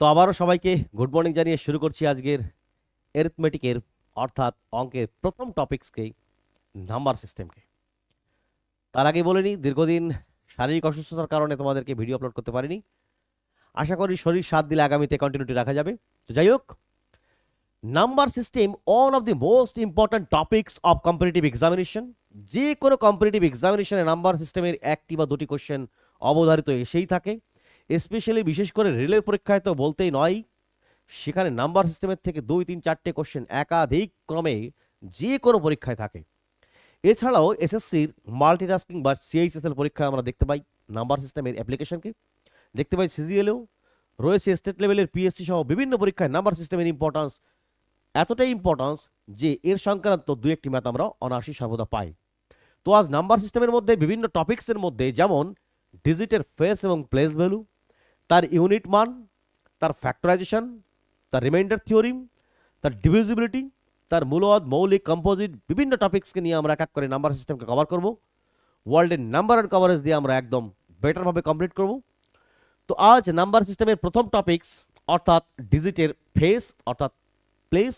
তো আবারও সবাইকে গুড মর্নিং জানিয়ে শুরু করছি আজকের এরিথমেটিকের অর্থাৎ অঙ্কের প্রথম টপিক্সকে, নাম্বার সিস্টেমকে। তার আগে বলে নিই, দীর্ঘদিন শারীরিক অসুস্থতার কারণে তোমাদেরকে ভিডিও আপলোড করতে পারিনি। আশা করি শরীর সাথ দিলে আগামীতে কন্টিনিউটি রাখা যাবে। তো যাই হোক, number system one of the most important topics of competitive examination. যে কোনো কম্পিটিটিভ এক্সামিনেশনে নাম্বার সিস্টেমের একটি বা দুটি কোশ্চেন অবধারিত এসেই থাকে। স্পেশালি বিশেষ করে রেলের পরীক্ষায় তো বলতেই নয়, সেখানে নাম্বার সিস্টেমের থেকে 2, 3, 4টে কোশ্চেন একাধিক ক্রমে যে কোনো পরীক্ষায় থাকে। এছাড়াও এসএসসির মাল্টিটাস্কিং বা সিএইচএসএল পরীক্ষায় আমরা দেখতে পাই নাম্বার সিস্টেমের অ্যাপ্লিকেশনকে, দেখতে পাই সিজিএলেও রয়েছে, স্টেট লেভেলের পিএসসি সহ বিভিন্ন পরীক্ষায় নাম্বার সিস্টেমের ইম্পর্টেন্স এতটাই ইম্পর্টেন্স যে এর সংক্রান্ত 2-1টি ম্যাথ আমরা অনায়াসই সর্বদা পাই। তো আজ নাম্বার সিস্টেমের মধ্যে বিভিন্ন টপিক্সের মধ্যে যেমন ডিজিটের ফেস এবং প্লেস ভ্যালু, তার ইউনিট মান, তার ফ্যাক্টরাইজেশন, তার রিমাইন্ডার থিওরিম, তার ডিভিজিবিলিটি, তার মূলদ মৌলিক কম্পোজিট, বিভিন্ন টপিক্সকে নিয়ে আমরা এক এক করে নাম্বার সিস্টেমকে কভার করব। ওয়ার্ল্ডের নাম্বার অ্যান্ড কভারেজ দিয়ে আমরা একদম বেটারভাবে কমপ্লিট করব। তো আজ নাম্বার সিস্টেমের প্রথম টপিক্স অর্থাৎ ডিজিটের ফেস অর্থাৎ প্লেস,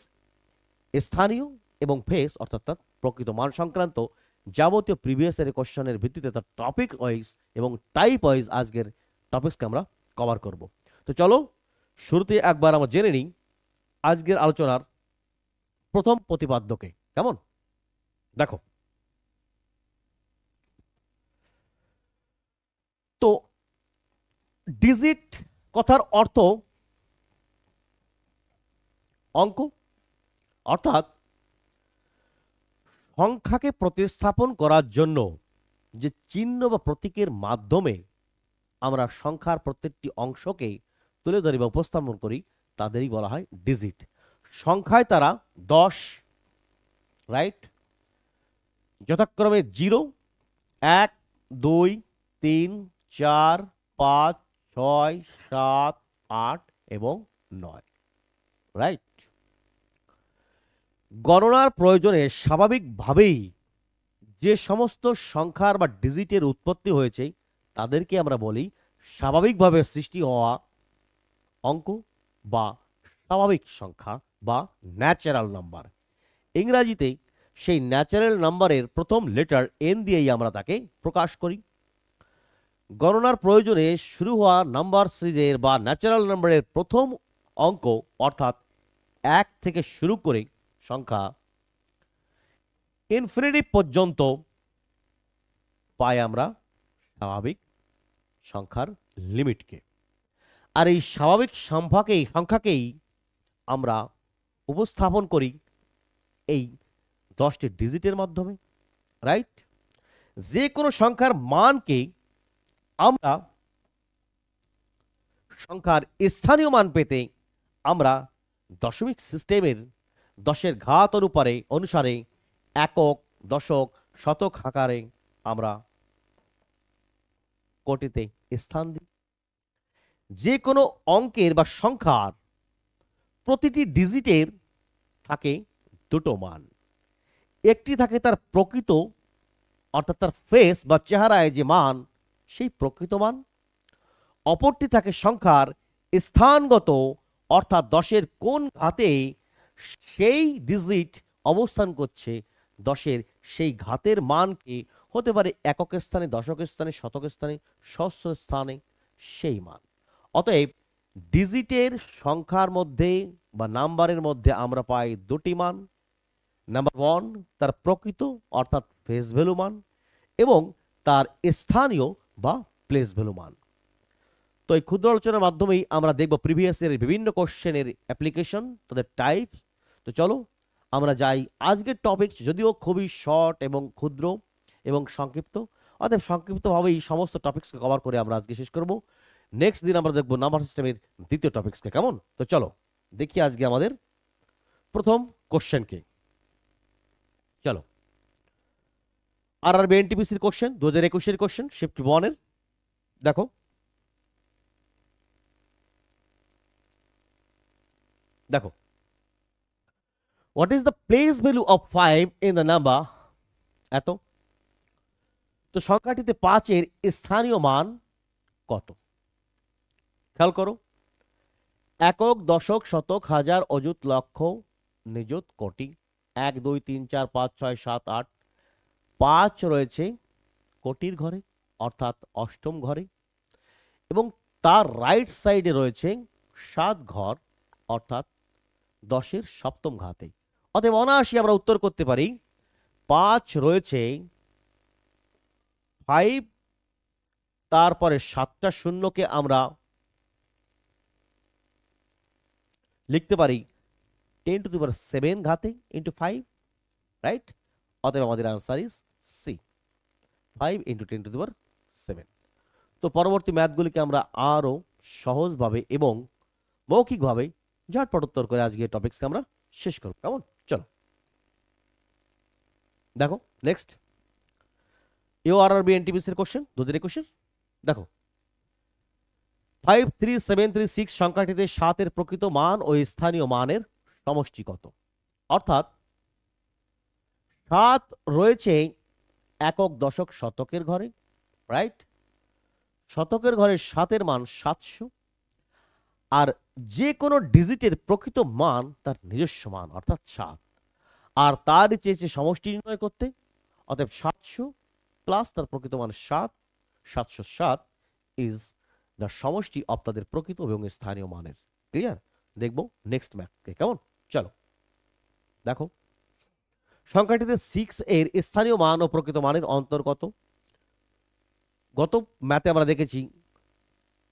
স্থানীয়, এবং ফেস অর্থাৎ তার প্রকৃত মান সংক্রান্ত যাবতীয় প্রিভিয়াস এর কোশ্চেনের ভিত্তিতে তার টপিক ওয়াইজ এবং টাইপ ওয়াইজ আজকের টপিক্সকে আমরা কভার করব। তো চলো শুরুতে একবার আমরা জেনে নিই আজকের আলোচনার প্রথম প্রতিপাদ্যকে। কেমন? দেখো, তো ডিজিট কথার অর্থ অঙ্ক, অর্থাৎ সংখ্যাকে প্রতিস্থাপন করার জন্য যে চিহ্ন বা প্রতীকের মাধ্যমে আমরা সংখ্যার প্রত্যেকটি অংশকে তুলে ধরি বা উপস্থাপন করি তাদেরই বলা হয় ডিজিট। সংখ্যায় তারা 10, রাইট, যথাক্রমে 0, 1, 2, 3, 4, 5, 6, 7, 8 এবং 9, রাইট। গণনার প্রয়োজনে স্বাভাবিকভাবেই যে সমস্ত সংখ্যার বা ডিজিটের উৎপত্তি হয়েছে তাদেরকে আমরা বলি স্বাভাবিকভাবে সৃষ্টি হওয়া অঙ্ক বা স্বাভাবিক সংখ্যা বা ন্যাচারাল নাম্বার। ইংরাজিতে সেই ন্যাচারাল নাম্বারের প্রথম লেটার এন দিয়েই আমরা তাকে প্রকাশ করি। গণনার প্রয়োজনে শুরু হওয়া নাম্বার সিরিজের বা ন্যাচারাল নাম্বারের প্রথম অঙ্ক অর্থাৎ 1 থেকে শুরু করে সংখ্যা ইনফিনিটি পর্যন্ত পাই আমরা স্বাভাবিক সংখ্যার লিমিটকে। আর এই স্বাভাবিক সংখ্যাকেই আমরা উপস্থাপন করি এই 10টি ডিজিটের মাধ্যমে, রাইট। যে কোনো সংখ্যার মানকে আমরা সংখ্যার স্থানীয় মান পেতে আমরা দশমিক সিস্টেমের 10-এর ঘাত অনুসারে একক, দশক, শতক আকারে আমরা কোটিতে স্থান দিই। যে কোনো অঙ্কের বা সংখ্যার প্রতিটি ডিজিটের থাকে দুটো মান। একটি থাকে তার প্রকৃত অর্থাৎ তার ফেস বা চেহারায় যে মান সেই প্রকৃত মান, অপরটি থাকে সংখ্যার স্থানগত অর্থাৎ 10-এর কোন ঘাতে সেই ডিজিট অবস্থান করছে, 10-এর সেই ঘাতের মানকে হতে পারে একক স্থানে, দশক স্থানে, শতক স্থানে, সহস্র স্থানে সেই মান। অতএব ডিজিটের সংখ্যার মধ্যে বা নাম্বারের মধ্যে আমরা পাই দুটি মান। নাম্বার 1 তার প্রকৃত অর্থাৎ ফেস ভ্যালু মান এবং তার স্থানীয় বা প্লেস ভ্যালু মান। তো এই ক্ষুদ্র আলোচনার মাধ্যমেই আমরা দেখব প্রিভিয়াস এর বিভিন্ন কোশ্চেনের অ্যাপ্লিকেশন, তাদের টাইপ। তো চলো আমরা যাই আজকের টপিক, যদিও খুবই শর্ট এবং ক্ষুদ্র এবং সংক্ষিপ্ত, অতএব সংক্ষিপ্তভাবেই সমস্ত টপিক্সকে কভার করে আমরা আজকে শেষ করব। নেক্সট দিন আমরা দেখব নাম্বার সিস্টেমের দ্বিতীয় টপিক্সকে। কেমন? তো চলো দেখি আজকে আমাদের প্রথম কোশ্চেনকে। চলো, আরআরবি এনটিপিসির কোশ্চেন, 2021-এর কোশ্চেন, শিফট 1 এর। দেখো, দেখো, what is the place value of 5 in the number এত? তো সংখ্যাটিতে 5-এর স্থানীয় মান কত? খেয়াল করো, একক, দশক, শতক, হাজার, অযুত, লক্ষ, নিযুত, কোটি। 1 2 3 4 5 6 7 8, 5 রয়েছে কোটির ঘরে অর্থাৎ অষ্টম ঘরে, এবং তার রাইট সাইডে রয়েছে 7 ঘর অর্থাৎ 10-এর সপ্তম ঘাতে। অতএব অনায়াসে আমরা উত্তর করতে পারি 5 রয়েছে 5, তারপরে 7টা শূন্যকে আমরা লিখতে পারি 10⁷ ঘাতে ইন্টু 5, রাইট? অতএব আমাদের আনসার ইজ সি, 5 ইন্টু 10⁷। তো পরবর্তী ম্যাথগুলিকে আমরা আরো সহজভাবে এবং মৌখিকভাবে ঝটপট উত্তর করে আজকে টপিকসকে আমরা শেষ করব। কেমন? চলো দেখো নেক্সট ইউআরআরবি এনটিপিসি এর কোশ্চেন 2021। দেখো 53736 সংখ্যাটিতে 7 এর প্রকৃত মান ও স্থানীয় মানের সমষ্টি কত? অর্থাৎ 7 রয়েছে একক, দশক, শতকের ঘরে, রাইট? শতকের ঘরে 7-এর মান 700, আর যে কোনো ডিজিটের প্রকৃত মান তার নিজস্ব মান অর্থাৎ 7, আর তার চেয়েছে সমষ্টি নির্ণয় করতে। অতএব 700 প্লাস তার প্রকৃত মান 7, 707 ইজ দ্য সমষ্টি অব তাদের প্রকৃত এবং স্থানীয় মানের। ক্লিয়ার? দেখবো নেক্সট ম্যাথকে। কেমন? চলো দেখো সংখ্যাটিতে 6 এর স্থানীয় মান ও প্রকৃত মানের অন্তর্গত। গত ম্যাথে আমরা দেখেছি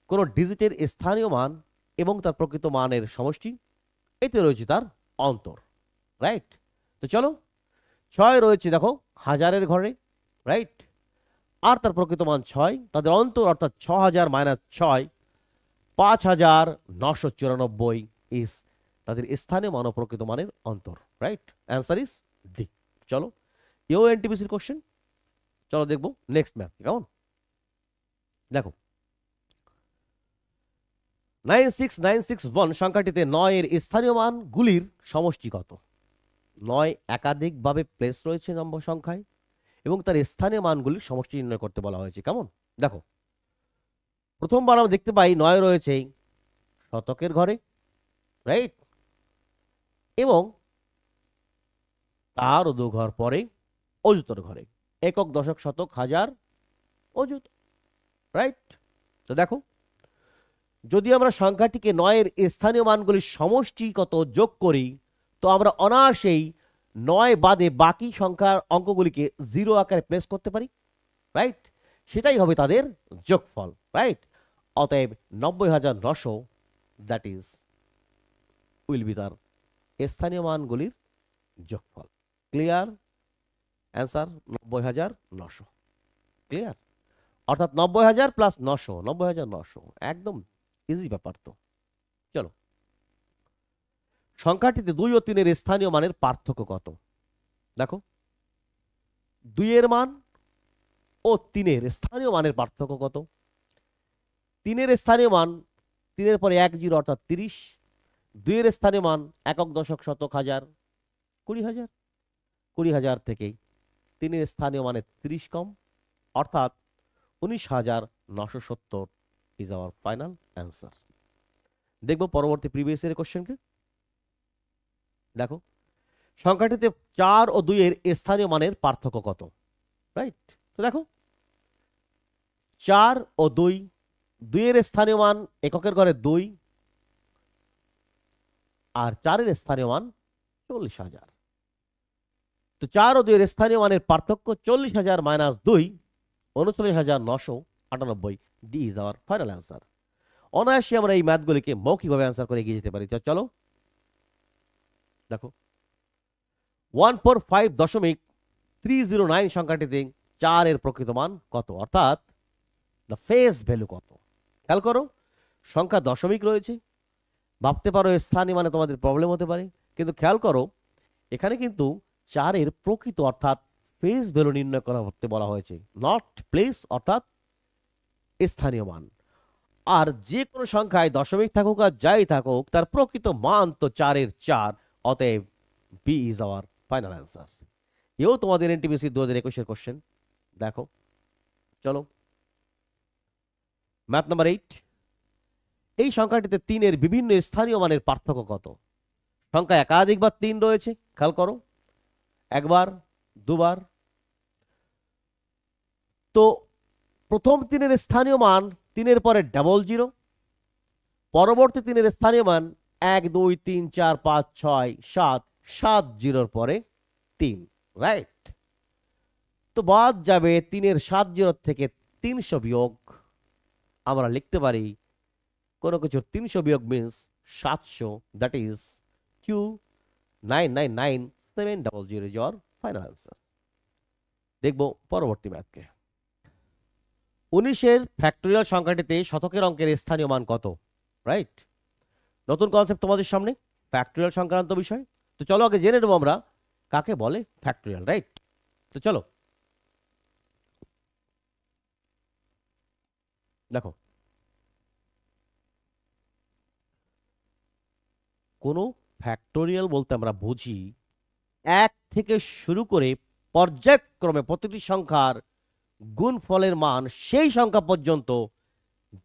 কোন ডিজিটের স্থানীয় মান এবং তার প্রকৃত মানের সমষ্টি, এতে রয়েছে তার অন্তর, রাইট? তো চলো 6 রয়েছে দেখো হাজারের ঘরে, রাইট? আর তার প্রকৃত মান 6, তাদের অন্তর অর্থাৎ 6000 মাইনাস 6 5994 ইজ তাদের স্থানীয় মান ও প্রকৃত মানের অন্তর, রাইট? Answer is D. চলো ইউ এনটিপিসির কোশ্চেন, চলো দেখবো নেক্সট ম্যাথ। কেমন? দেখো 96961 সংখ্যাটিতে 9 এর স্থানীয় মানগুলির সমষ্টি কত? 9 একাধিকভাবে প্লেস রয়েছে নম্বর সংখ্যায় এবং তার স্থানীয় মানগুলির সমষ্টি নির্ণয় করতে বলা হয়েছে। কেমন? দেখো প্রথমবার আমরা দেখতে পাই 9 রয়েছে শতকের ঘরে, রাইট? এবং তার 2 ঘর পরে অযুতর ঘরে, একক, দশক, শতক, হাজার, অযুত, রাইট? তো দেখো যদি আমরা সংখ্যাটিকে 9 এর স্থানীয় মানগুলির সমষ্টি কত যোগ করি, তো আমরা অনায়াসেই 9 বাদে বাকি সংখ্যার অঙ্কগুলিকে 0 আকারে প্লেস করতে পারি, রাইট? সেটাই হবে তাদের যোগফল, রাইট? অতএব 90900 দ্যাট ইজ উইল বি তার স্থানীয় মানগুলির যোগফল। ক্লিয়ার? অ্যান্সার 90900। ক্লিয়ার? অর্থাৎ 90000 প্লাস 900, 90900, একদম ইজি ব্যাপার। তো চলো সংখ্যাটিতে 2 ও 3 এর স্থানীয় মানের পার্থক্য কত? দেখো 2 এর মান ও 3 এর স্থানীয় মানের পার্থক্য কত? 3 এর স্থানীয় মান 3 এর পরে 1 0 অর্থাৎ 30, 2 এর স্থানীয় মান একক, দশক, শতক, হাজার, 20000, 20000 থেকে 3 এর স্থানীয় মানে 30 কম অর্থাৎ 19970 ইজ আওয়ার ফাইনাল অ্যান্সার। দেখবো পরবর্তী প্রিভিয়াস এর কোশ্চেনকে। দেখো সংখ্যাটিতে 4 ও 2 এর স্থানীয় মানের পার্থক্য কত? রাইট? তো দেখো 4 ও 2, 2 এর স্থানীয় মান এককের ঘরে 2 আর 4 এর স্থানীয় মান 40000। তো 4 ও 2 এর স্থানীয় মানের পার্থক্য 40000 minus 2 39998। D is our final answer. অনায়াসে আমরা এই ম্যাথগুলিকে মৌখিকভাবে অ্যান্সার করে এগিয়ে যেতে পারি। চলো দেখো 145.309 সংখ্যাটিতে 4 এর প্রকৃত মান কত? অর্থাৎ দ্য ফেস ভ্যালু কত? খেয়াল করো সংখ্যা দশমিক রয়েছে, ভাবতে পারো স্থানীয় মানে তোমাদের প্রবলেম হতে পারে, কিন্তু খেয়াল করো এখানে কিন্তু 4 এর প্রকৃত অর্থাৎ ফেস ভ্যালু নির্ণয় করা করতে বলা হয়েছে, নট প্লেস অর্থাৎ স্থানীয় মান। আর যে কোনো সংখ্যায় দশমিক থাকুক আর যাই থাকুক তার প্রকৃত মান তো 4 এর 4, অতএব B is our final answer. এও তোমাদের এনটিপিসি 2021 এর কোশ্চেন। দেখো চলো ম্যাথ নাম্বার 8। এই সংখ্যাটিতে 3-এর বিভিন্ন স্থানীয় মানের পার্থক্য কত? সংখ্যা একাধিকবার 3 রয়েছে, খেয়াল করো, একবার, দুবার। তো প্রথম 3-এর স্থানীয় মান 3-এর পরে ডাবল জিরো, পরবর্তী 3-এর স্থানীয় মান 1 2 3 4 5 6 7, 7 জিরোর পরে 3, রাইট? তো বাদ যাবে 3-এর 7 জিরোর থেকে 300 বিয়োগ। আমরা লিখতে পারি কোনো কিছু 300 বিয়োগ means 700, that is 2999700 is your final answer. দেখব পরবর্তী ম্যাথকে। 19-এর ফ্যাক্টরিয়াল সংখ্যাটিতে শতকের অঙ্কের স্থানীয় মান কত? রাইট, নতুন কনসেপ্ট তোমাদের সামনে, ফ্যাক্টরিয়াল সংক্রান্ত বিষয়। তো চলো আগে জেনে নেবো আমরা কাকে বলে ফ্যাক্টরিয়াল, রাইট? তো চলো দেখো, কোনো ফ্যাক্টোরিয়াল বলতে আমরা বুঝি 1 থেকে শুরু করে পর্যায়ক্রমে প্রতিটি সংখ্যার গুণফলের মান সেই সংখ্যা পর্যন্ত,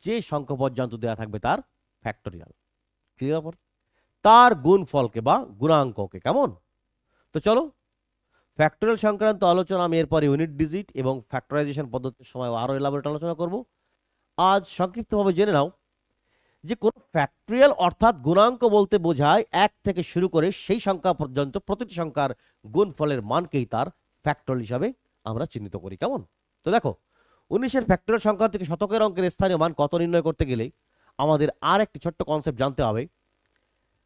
যে সংখ্যা পর্যন্ত দেওয়া থাকবে তার ফ্যাক্টোরিয়াল, ক্লিয়ার? তার গুণফলকে বা গুণাঙ্ককে, কেমন? তো চলো ফ্যাক্টোরিয়াল সংক্রান্ত আলোচনা আমি এরপরে ইউনিট ডিজিট এবং ফ্যাক্টরাইজেশন পদ্ধতির সময় আরও এলাবোরেট আলোচনা করব। আজ সংক্ষিপ্তভাবে জেনে নাও যে কোন ফ্যাক্টরিয়াল অর্থাৎ গুণাঙ্ক বলতে বোঝায় 1 থেকে শুরু করে সেই সংখ্যা পর্যন্ত প্রতিটি সংখ্যার গুণফলের মানকেই তার ফ্যাক্টরিয়াল হিসাবে আমরা চিহ্নিত করি, কেমন? তো দেখো, 19-এর ফ্যাক্টরিয়াল সংখ্যা থেকে শতকের অঙ্কের স্থানীয় মান কত নির্ণয় করতে গেলে আমাদের আর একটি ছোট্ট কনসেপ্ট জানতে হবে।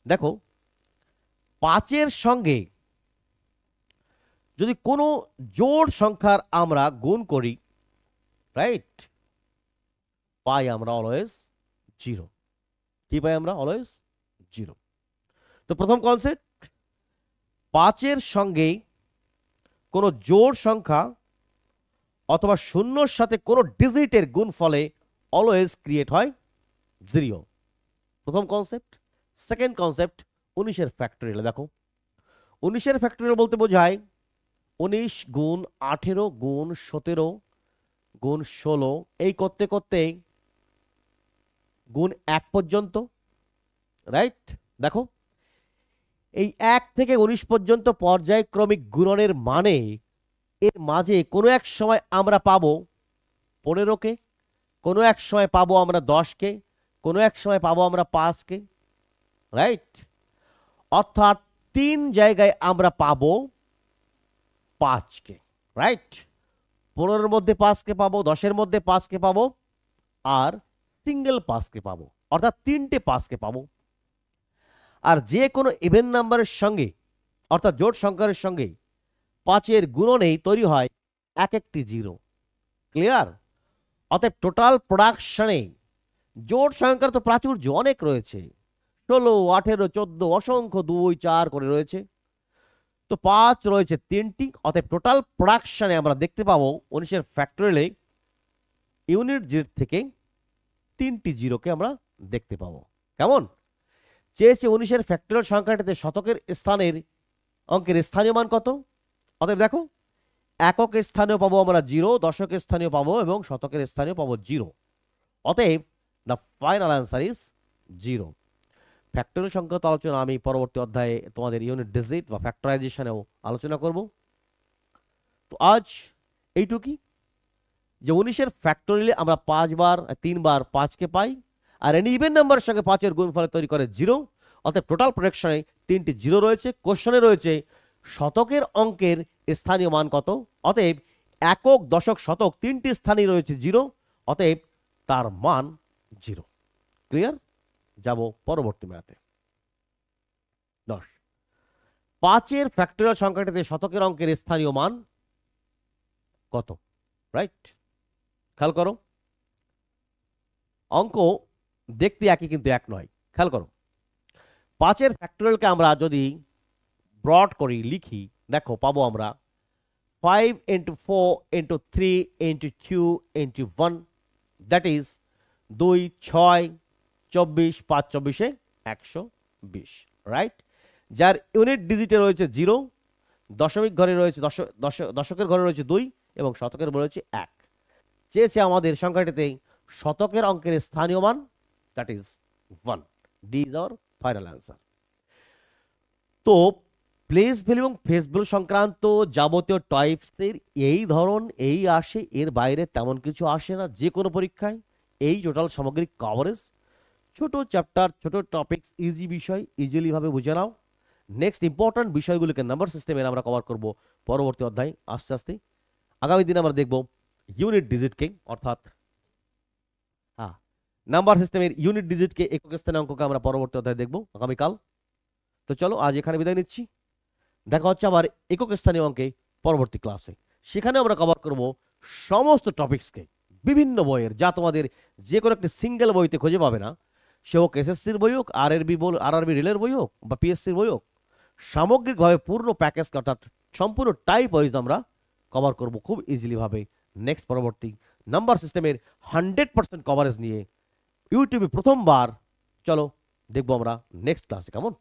দেখো, 5-এর সঙ্গে যদি কোনো জোড় সংখ্যার আমরা গুণ করি, রাইট, পাই আমরা অলওয়েজ 0। কি পাই আমরা? অলওয়েজ 0। তো প্রথম কনসেপ্ট, 5-এর সঙ্গে কোনো জোড় সংখ্যা অথবা শূন্যর সাথে কোনো ডিজিটের গুণফলে অলওয়েজ ক্রিয়েট হয় 0, প্রথম কনসেপ্ট। সেকেন্ড কনসেপ্ট, 19-এর ফ্যাক্টরিয়াল। দেখো, 19-এর ফ্যাক্টরিয়াল বলতে বোঝায় 19 গুণ 18 গুণ 17 গুণ 16, এই করতে করতে গুণ 1 পর্যন্ত, রাইট? দেখো, এই 1 থেকে 19 পর্যন্ত পর্যায়ক্রমিক গুণনের মানে এর মাঝে কোনো এক সময় আমরা পাবো 15কে, কোনো এক সময় পাবো আমরা 10কে, কোনো এক সময় পাবো আমরা 5কে, রাইট? অর্থাৎ 3 জায়গায় আমরা পাবো 5কে, রাইট? 15-এর মধ্যে 5কে পাবো, 10-এর মধ্যে 5কে পাবো, আর সিঙ্গেল 5কে পাবো, অর্থাৎ 3টে 5কে পাবো। আর যে কোনো ইভেন নাম্বারের সঙ্গে অর্থাৎ জোড় সংখ্যার সঙ্গে 5-এর গুণনেই তৈরি হয় এক একটি 0, ক্লিয়ার? অতএব টোটাল প্রোডাকশনে জোড় সংখ্যার তো প্রাচুর্য অনেক রয়েছে, 16 18 14 অসংখ্য 2 4 করে রয়েছে, তো 5 রয়েছে 3টি। অতএব টোটাল প্রোডাকশনে আমরা দেখতে পাবো 19-এর ফ্যাক্টরিয়ালে ইউনিট জেড থেকে 3টি 0কে আমরা দেখতে পাবো, কেমন? চেয়েছে 19-এর ফ্যাক্টরিয়াল সংখ্যাটিতে শতকের স্থানের অঙ্কের স্থানীয় মান কত? অতএব দেখো, একক স্থানীয় পাবো আমরা 0, দশকের স্থানীয় পাবো এবং শতকের স্থানীয় পাবো 0। অতএব the final answer is 0। Factorial সংক্রান্ত আলোচনা আমি পরবর্তী অধ্যায়ে তোমাদের ইউনিট ডিজিট বা ফ্যাক্টরাইজেশনেও আলোচনা করব। তো আজ এইটুকুই যে 19-এর ফ্যাক্টরিয়ালে আমরা 3 বার 5কে পাই, আর এনি ইভেন নাম্বারের সঙ্গে 5-এর গুণফল তৈরি করে 0। অতএব টোটাল প্রোডাকশনে 3টি 0 রয়েছে। কোশ্চেনে রয়েছে শতকের অঙ্কের স্থানীয় মান কত? অতএব একক, দশক, শতক 3টি স্থানই রয়েছে 0, অতএব তার মান 0, ক্লিয়ার? যাব পরবর্তী ম্যাথে। 10, 5-এর ফ্যাক্টরিয়াল সংখ্যাটিতে শতকের অঙ্কের স্থানীয় মান কত? রাইট, খেয়াল করো, অঙ্ক দেখতে একই কিন্তু এক নয়, খেয়াল করো। 5-এর ফ্যাক্টরিয়ালকে আমরা যদি ব্রড করি, লিখি, দেখো পাবো আমরা 5 × 4 × 3 × 2 × 1, দ্যাট ইজ 2 6 24, 5 24 120, রাইট? যার ইউনিট ডিজিটে রয়েছে 0, দশমিক ঘরে রয়েছে দশকের ঘরে রয়েছে 2 এবং শতকের ঘরে রয়েছে 1। চেয়েছে আমাদের সংখ্যাটিতে শতকের অঙ্কের স্থানীয় মান, that is 1. D is our final answer. তো প্লেস ভ্যালু এবং ফেস ভ্যালু সংক্রান্ত যাবতীয় টাইপসের এই ধরন এই আসে, এর বাইরে তেমন কিছু আসে না যে কোনো পরীক্ষায়। এই টোটাল সামগ্রিক কভারেজ, ছোট চ্যাপ্টার, ছোট টপিকস, ইজি বিষয়, ইজিলি ভাবে বুঝে নাও। নেক্সট ইম্পর্টেন্ট বিষয়গুলোকে নাম্বার সিস্টেমের আমরা কভার করব পরবর্তী অধ্যায় আস্তে আস্তে। আগামী দিনে আমরা দেখব ইউনিট ডিজিটকে, অর্থাৎ হ্যাঁ নাম্বার সিস্টেমের ইউনিট ডিজিটকে, একক স্থানে অঙ্ককে আমরা পরবর্তী অধ্যায়ে দেখব আগামীকাল। তো চলো আজ এখানে বিদায় নিচ্ছি, দেখা হচ্ছে আবার একক স্থানীয় অঙ্কে পরবর্তী ক্লাসে। সেখানে আমরা কভার করব সমস্ত টপিকসকে, বিভিন্ন বইয়ের, যা তোমাদের যে কোনো একটি সিঙ্গেল বইতে খুঁজে পাবে না, সে হোক এসএসসির বই হোক, আরআরবি রেলের বই হোক বা পিএসসির বই হোক, সামগ্রিকভাবে পূর্ণ প্যাকেজকে অর্থাৎ সম্পূর্ণ টাইপ ওয়াইজ আমরা কভার করব খুব ইজিলি ভাবে নেক্সট পরবর্তী নাম্বার সিস্টেমের 100% কভারেজ নিয়ে ইউটিউবে প্রথমবার। চলো দেখবো আমরা নেক্সট ক্লাসে, কেমন?